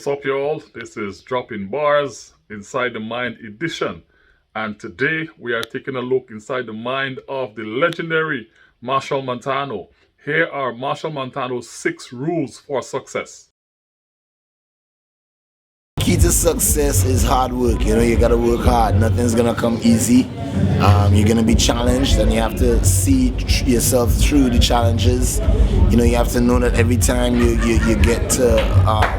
What's up, y'all? This is Dropping Bars Inside the Mind edition. And today we are taking a look inside the mind of the legendary Machel Montano. Here are Machel Montano's 6 rules for success. Key to success is hard work. You gotta work hard. Nothing's gonna come easy. You're gonna be challenged, and you have to see yourself through the challenges. You have to know that every time you get to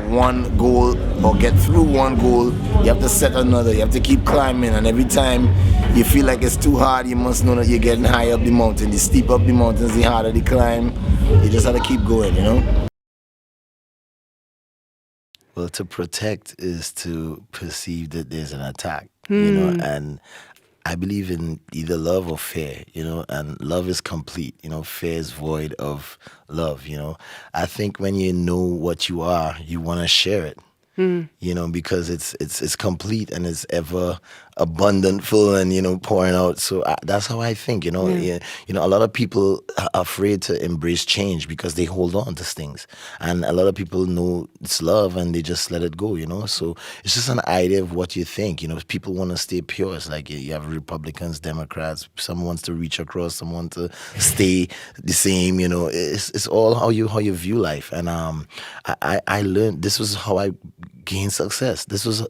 one goal or get through one goal, you have to set another. You have to keep climbing, and every time you feel like it's too hard, you must know that you're getting high up the mountain. The steeper up the mountains, the harder the climb. You just have to keep going. Well, to protect is to perceive that there's an attack, and I believe in either love or fear, and love is complete, fear is void of love, I think when you know what you are, you want to share it, because it's complete and it's ever abundant, full, and pouring out. So that's how I think. A lot of people are afraid to embrace change because they hold on to things, and a lot of people know it's love and they just let it go. So it's just an idea of what you think. People want to stay pure. It's like you have Republicans, Democrats. Some wants to reach across, some want to stay the same. It's all how you view life. And I learned, this was how I gain success. This was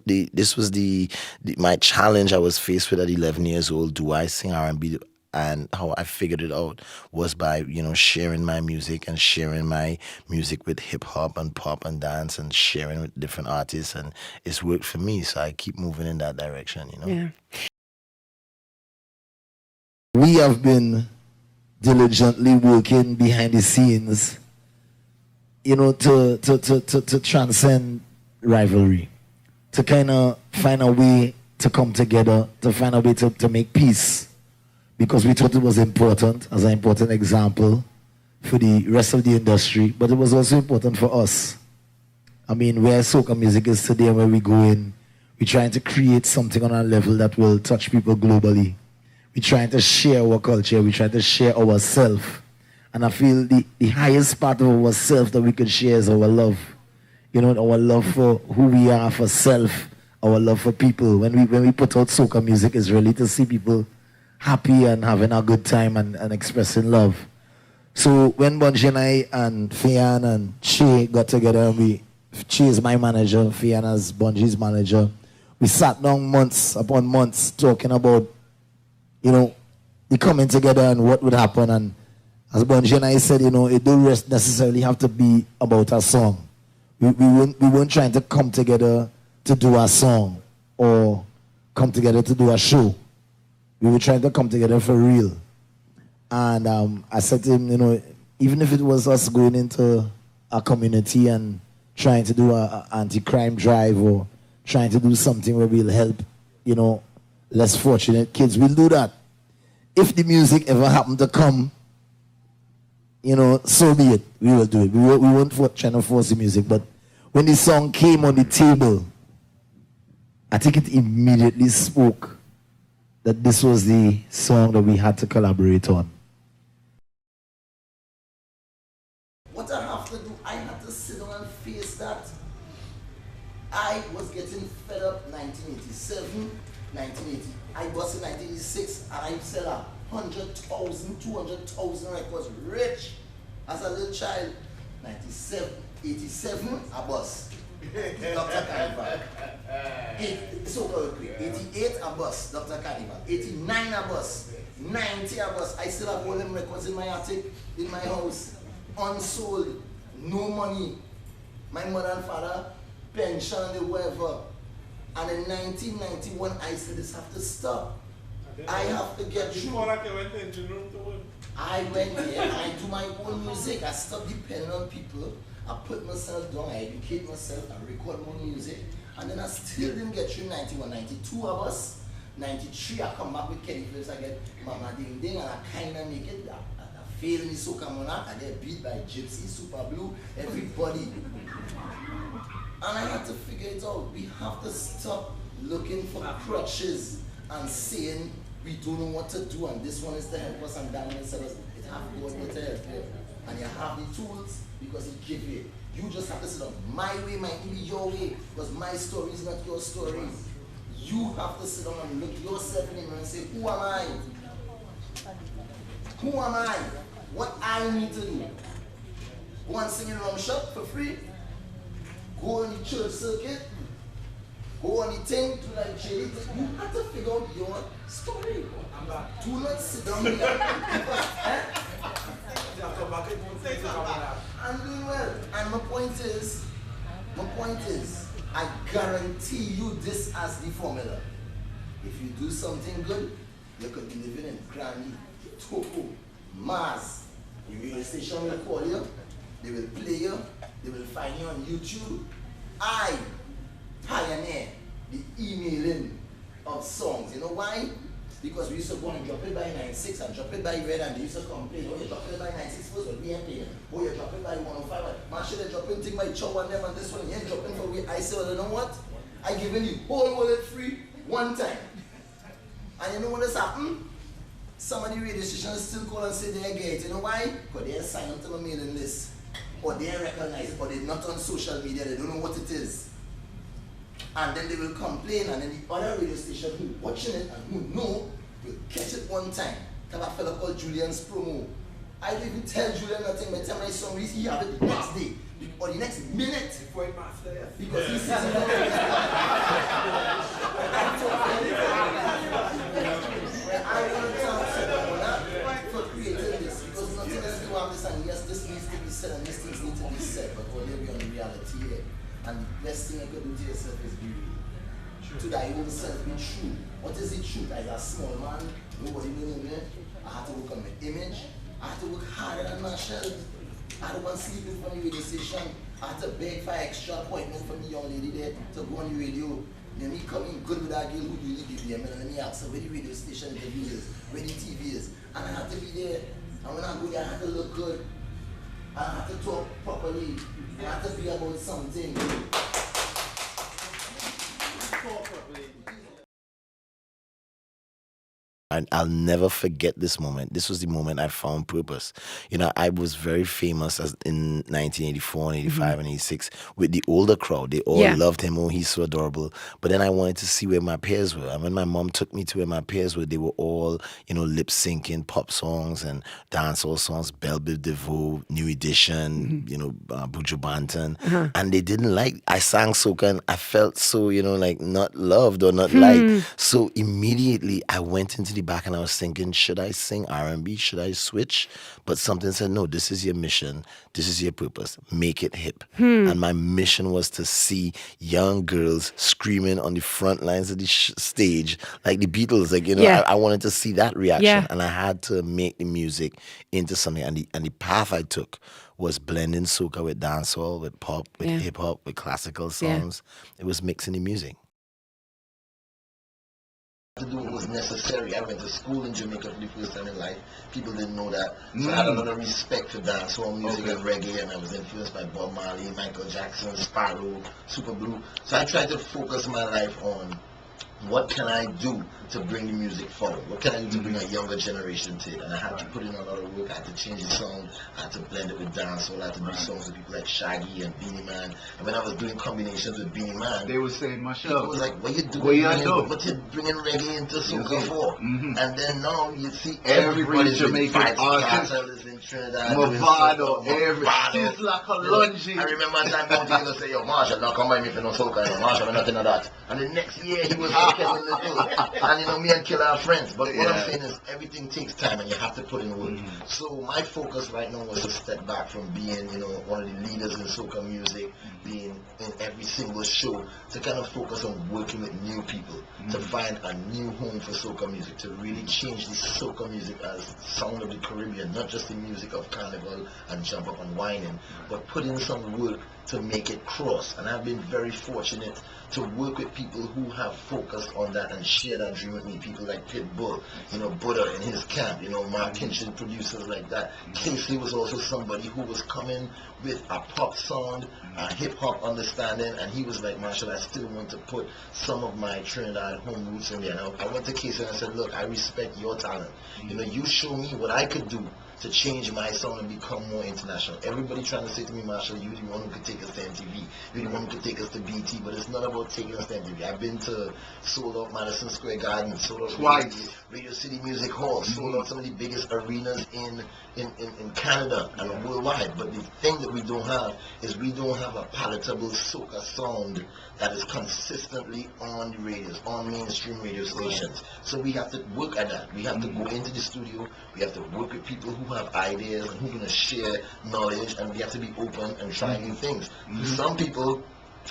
my challenge I was faced with at 11 years old. Do I sing R&B? And how I figured it out was by sharing my music and sharing my music with hip hop and pop and dance and sharing with different artists, and it's worked for me. So I keep moving in that direction. Yeah. We have been diligently working behind the scenes, to transcend rivalry, to kind of find a way to come together, to find a way to make peace, because we thought it was important as an important example for the rest of the industry, but it was also important for us. I mean, where soca music is today and where we go in, we're trying to create something on a level that will touch people globally. We're trying to share our culture, we're trying to share ourselves. And I feel the highest part of ourselves that we could share is our love. Our love for who we are, for self, our love for people. When we put out soca music, it's really to see people happy and having a good time and expressing love. So when Bunji and I and Fian and Che got together, and Che is my manager, Fian is Bunji's manager, we sat down months upon months talking about, the coming together and what would happen. And as Bunji and I said, it don't necessarily have to be about a song. We weren't trying to come together to do a song or come together to do a show. We were trying to come together for real. And I said to him, even if it was us going into a community and trying to do an anti-crime drive or trying to do something where we'll help, less fortunate kids, we'll do that. If the music ever happened to come, so be it. We will do it. We weren't trying to force the music, but when the song came on the table, I think it immediately spoke that this was the song that we had to collaborate on. What I have to do, I had to sit down and face that. I was getting fed up 1987, 1980. I was in 1986 and I sell 100,000, 200,000 records, rich as a little child. 97, 87, I bust. Dr. Carnival. 88, I bust. Dr. Carnival. 89, I bust. 90, I bust. I still have all them records in my attic, in my house, unsold, no money. My mother and father, pension, whatever. And in 1991, I said, this have to stop. I have to get through. I went there and I do my own music. I stopped depending on people. I put myself down, I educate myself, I record more music. And then I still didn't get through 91, 92 of us. 93, I come back with Kenny Phillips, I get Mama Ding Ding, and I kind of make it. I fail in the Soca Monarch, and they're beat by Gypsy, Super Blue, everybody. And I had to figure it out. We have to stop looking for crutches and saying we don't know what to do, and this one is to help us and that one is to help us. It has to go to help you. And you have the tools because he give you. You just have to sit down. My way might be your way, because my story is not your story. You have to sit down and look yourself in the mirror and say, who am I? Who am I? What I need to do? Go and sing in Rum Shop for free? Go on the church circuit? Go on the thing to like Jerry? You have to figure out your story. Do not sit down here. I'm doing well. And my point is, I guarantee you this as the formula. If you do something good, you could be living in Granny, Topo, Mars. The radio station will call you, they will play you, they will find you on YouTube. I pioneer the emailing of songs. You know why? Because we used to go and drop it by 96 and drop it by Red, and they used to complain, oh, you drop it by 96 first, but we ain't paying. Oh, you drop it by 105. Man, should they dropping thing by Chow and them and this one, you ain't dropping for we. I say, well, you know what? I given you whole wallet free one time. And you know what has happened? Some of the radio stations still call and say they get it. You know why? Because they ain't signed up to my mailing list. Or they ain't recognize it, or they're not on social media, they don't know what it is. And then they will complain, and then the other radio station who watching it and who know will catch it one time. I have a fella called Julian's promo. I didn't even tell Julian nothing, but tell my son he have it the next day or the next minute because he sees it. I want to tell someone for creating this because nothing else do on this, and yes, this needs to be said and these things need to be said, but we'll live on the reality here. And the best thing you could do to yourself is be real. To thy own self, be true. What is the truth? As a small man, nobody knew me. I had to work on my image. I had to work harder than Machel. I had to go and sleep in front of the radio station. I had to beg for extra appointment from the young lady there to go on the radio. Then me coming good with that girl who really did the and let me ask her where the radio station interview is, where the TV is. And I had to be there. And when I go there, I had to look good. I had to talk properly. I had to be about something. And I'll never forget this moment. This was the moment I found purpose. You know, I was very famous as in 1984 and 85 and 86 with the older crowd. They all loved him. Oh, he's so adorable. But then I wanted to see where my peers were. And when my mom took me to where my peers were, they were all, you know, lip syncing pop songs and dancehall songs, Belle Biv DeVoe, New Edition, you know, Buju Banton. And they didn't like, I sang soca and I felt so, you know, like not loved or not liked. So immediately I went into the back and I was thinking, should I sing R&B? Should I switch? But something said, no, this is your mission. This is your purpose. Make it hip. And my mission was to see young girls screaming on the front lines of the stage like the Beatles. Like, you know, I wanted to see that reaction. And I had to make the music into something. And the path I took was blending soca with dancehall, with pop, with hip hop, with classical songs. It was mixing the music. To do what was necessary. I went to school in Jamaica for the first time in life. People didn't know that. So I had a lot of respect for dancehall music and reggae, and I was influenced by Bob Marley, Michael Jackson, Sparrow, Super Blue. So I tried to focus my life on what can I do to bring the music forward? What can I do to bring a younger generation to it? And I had to put in a lot of work. I had to change the sound. I had to blend it with dancehall. I had to do songs with people like Shaggy and Beanie Man. And when I was doing combinations with Beanie Man, they were saying, Machel, people was like, what you doing? What you bringing reggae into soca for? And then now you see everybody's Jamaican artist is in Trinidad. Movado, everything. Like a lungy. I remember a time going to say, yo, Marshall, don't come by me for no soca, yo, Marshall, nothing of that. And the next year he was and you know, me and Killer are friends. But what I'm saying is everything takes time and you have to put in work. So my focus right now was to step back from being, you know, one of the leaders in soca music, being in every single show, to kind of focus on working with new people, to find a new home for soca music, to really change the soca music as sound of the Caribbean, not just the music of carnival and jump up and whining, but put in some work to make it cross. And I've been very fortunate to work with people who have focused on that and share that dream with me. People like Pitbull, you know, Buddha in his camp, you know, Mark Kinchin, producers like that. Casey was also somebody who was coming with a pop sound, a hip hop understanding, and he was like, Marshall, I still want to put some of my Trinidad home roots in there. And I went to Casey and I said, look, I respect your talent. You know, you show me what I could do to change my sound and become more international. Everybody trying to say to me, Marshall, you the one who could take us to MTV, you the one who could take us to BT, but it's not about taking us to MTV. I've been to sold out Madison Square Garden, sold out Twice. Radio City Music Hall, sold out some of the biggest arenas in Canada and worldwide. But the thing that we don't have is we don't have a palatable soca sound that is consistently on the radios, on mainstream radio stations. So we have to work at that. We have to go into the studio, we have to work with people who have ideas and who are going to share knowledge, and we have to be open and try new things. For some people,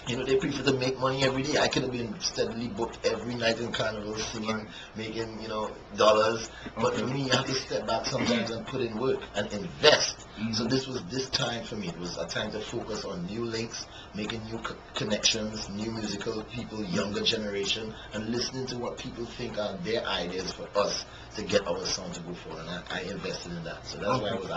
you know, they prefer to make money every day. I could have been steadily booked every night in Carnival, singing, making, you know, dollars. But for me, you have to step back sometimes and put in work and invest. So this time for me, it was a time to focus on new links, making new connections, new musical people, younger generation, and listening to what people think are their ideas for us to get our sound to go forward. And I invested in that. So that's why I was